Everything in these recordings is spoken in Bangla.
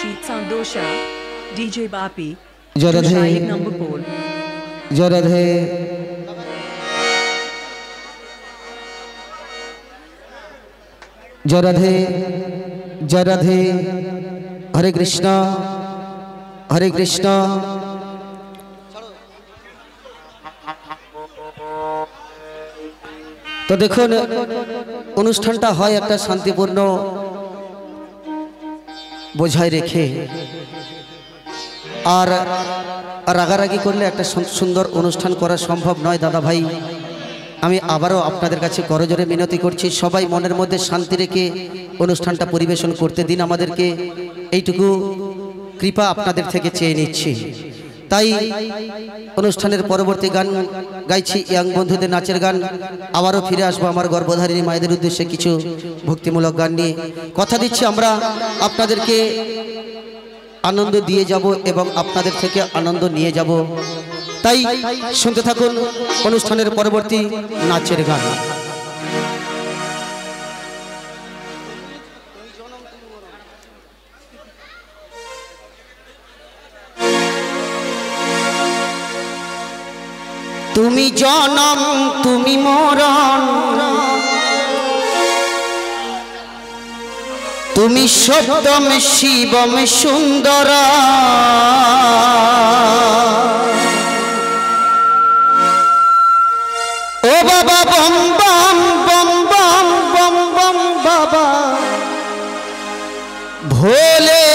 Rashid Sandosha, DJ Bapi, Jaradhe, Shahid number pole. Jaradhe, Jaradhe, Jaradhe, Hare Krishna, Hare Krishna. তো দেখুন অনুষ্ঠানটা হয় একটা শান্তিপূর্ণ বোঝাই রেখে, আর রাগারাগি করলে একটা সুন্দর অনুষ্ঠান করা সম্ভব নয়। দাদা ভাই, আমি আবারও আপনাদের কাছে করজোরে মিনতি করছি, সবাই মনের মধ্যে শান্তি রেখে অনুষ্ঠানটা পরিবেশন করতে দিন আমাদেরকে, এইটুকু কৃপা আপনাদের থেকে চেয়ে নিচ্ছি। তাই অনুষ্ঠানের পরবর্তী গান গাইছি ইয়াং বন্ধুদের নাচের গান। আবারও ফিরে আসবো আমার গর্ভধারিণী মায়েদের উদ্দেশ্যে কিছু ভক্তিমূলক গান নিয়ে। কথা দিচ্ছি আমরা আপনাদেরকে আনন্দ দিয়ে যাব এবং আপনাদের থেকে আনন্দ নিয়ে যাব। তাই শুনতে থাকুন অনুষ্ঠানের পরবর্তী নাচের গান। তুমি জনম তুমি মরণ, তুমি সত্যম শিবম সুন্দর, ও বাবা বম বম বম বম বম বম বাবা ভোলে,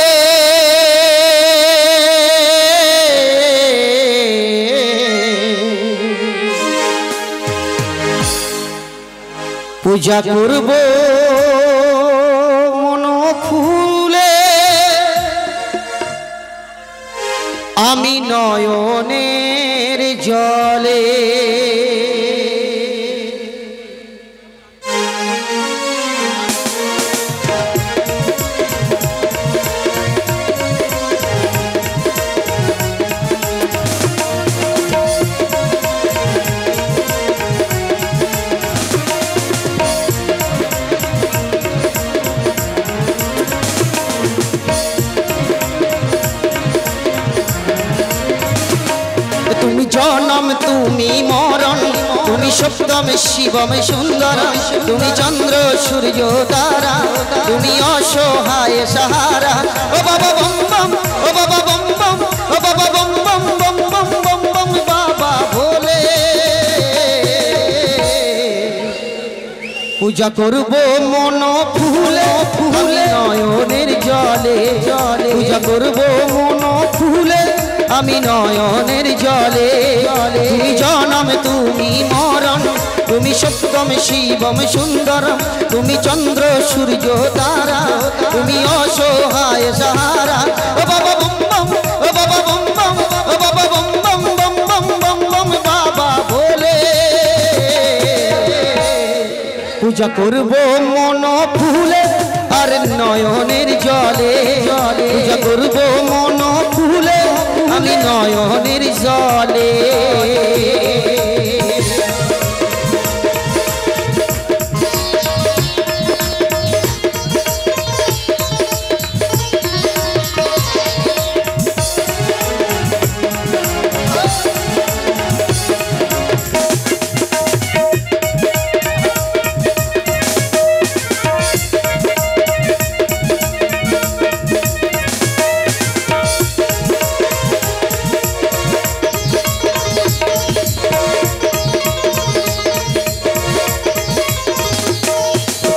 পূজা করব মন ফুলে, আমি নয়নের জলে, তুমি জনম তুমি মরণ, তুমি সপ্তম শিবম সুন্দর, তুমি চন্দ্র সূর্য তারা, তুমি অসহায় সাহারা, ও বাবা বম বম, ও বাবা বম বম, ও বাবা বম বম বম বম বম বম বাবা ভোলে, পূজা করব মন ফুলে ফুলে নয়নের জলে জলে, পূজা করব মন ফুলে আমি নয়নের জলে, তুমি জনম তুমি মরণ, তুমি সপ্তম শিবম সুন্দর, তুমি চন্দ্র সূর্য তারা, তুমি অসহায় সাহারা, ও বাবা বম বম, ও বাবা বম বম, ও বাবা বম বম বম বম বম বম বাবা ভোলে, পূজা করব মন ফুলে আর নয়নের জলে জলে, পূজা করব মন ফুলে আমি নয়নের জলে,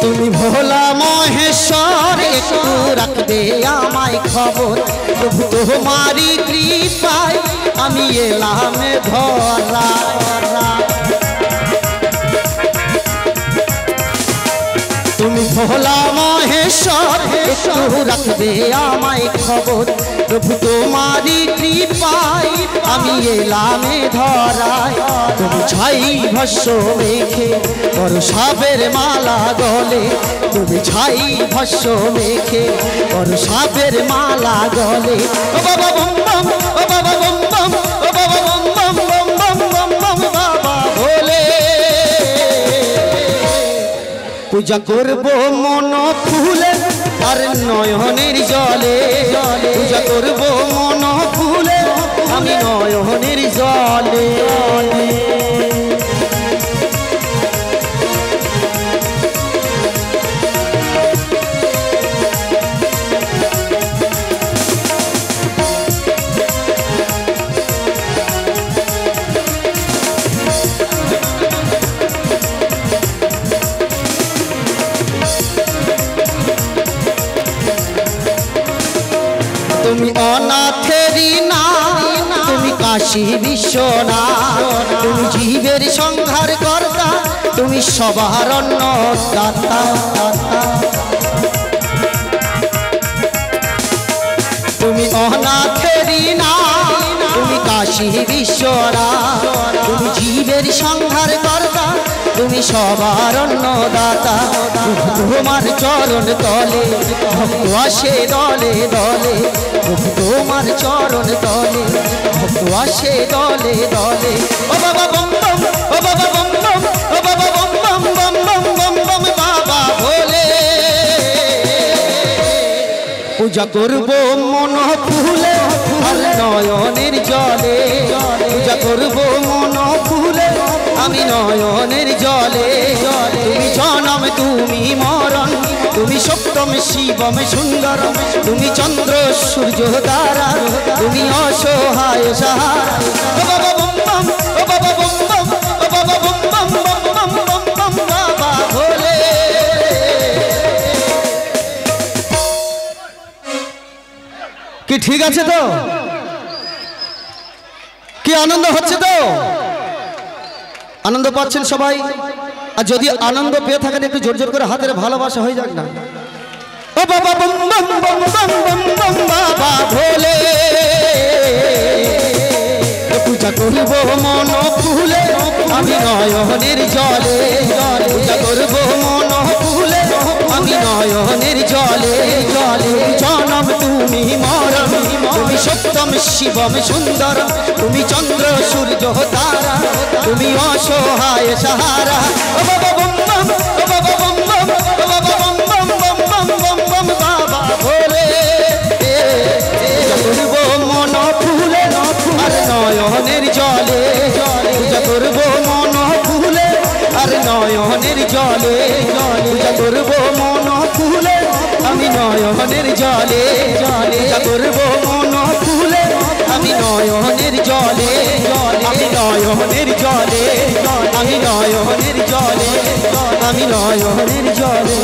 তুমি ভোলা মহেশ্বর একটু রাখবে আমায় খবর, প্রভু তোমারি কৃপায় আমি এলাম ধরা, তুমি ভোলা মহেশ্বর একটু রাখবে আমায় খবর, প্রভু তোমারি কৃপায় আমি এলাম ধরায়, তুমি ছাই ভস্য মেখে করো সাপের মালা গলে, তুমি ছাই ভস্য মেখে করো সাপের মালা গলে, ও বাবা বম বম, ও বাবা বম বম, ও বাবা বম বম বম বম বম বম বাবা ভোলে, পূজা করব মন ফুলে আর নয়নের জলে জলে, করব মন ফুলে আমি নয়নের জলে তুমি অনাথেরি না তুমি কাশী বিশ্বনাথ তুমি জীবের সংহার কর্তা তুমি সবার অন্নদাতা তুমি অনাথেরি না তুমি কাশী বিশ্বনাথ তুমি জীবের সংহার কর্তা তুমি সবার অন্নদাতা তোমার চরণ তলে ভক্ত আসে দলে দলে তোমার চরণ তলে ভক্ত আসে দলে দলে ও বাবা বম বম ও বাবা বম বম ও বাবা বম বম বম বম বম বম বাবা ভোলে পূজা করব মন ফুলে আর নয়নের জলে পূজা করব মন ফুলে আমি নয়নের জলে তুমি জনম তুমি মরণ তুমি সপ্তম শিবম সুন্দর তুমি চন্দ্র সূর্য তারা তুমি অসহায় সাহারা ও বাবা বম বম ও বাবা বম বম ও বাবা বম বম বম বম বম বম বাবা ভোলে কি ঠিক আছে তো কি আনন্দ হচ্ছে তো আনন্দ পাচ্ছেন সবাই আর যদি আনন্দ পেয়ে থাকেন একটু জোর জোর করে হাতের ভালোবাসা হয়ে যাক না ও বাবা বম বম বম বম বম বম বাবা ভোলে পূজা করিব মন ফুলে আমি নয়নের জলে পূজা করব মন ফুলে আমি নয়নের জলে জলে জনম তুমি মরণ তুমি সপ্তম শিবম সুন্দর তুমি চন্দ্র সূর্য তারা তুমি অসহায় সাহারা ও বাবা বম বম ও বাবা বম বম ও বাবা বম বম বম বম বম বম বাবা ভোলে করব মন ফুলে আর নয়নের জলে পূজা করব মন ফুলে আর নয়নের জলে পূজা করব মন ফুলে আমি নয়নের জলে পূজা করব মন ফুলে আমি নয়নের জলে আমি নয়নের জলে আমি নয়নের জলে আমি নয়নের জলে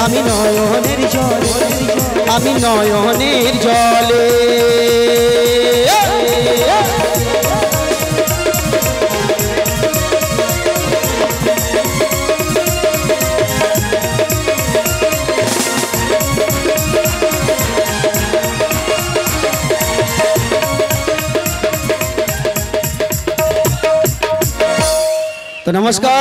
আমি নয়নের জলে আমি নয়নের জলে तो नमस्कार।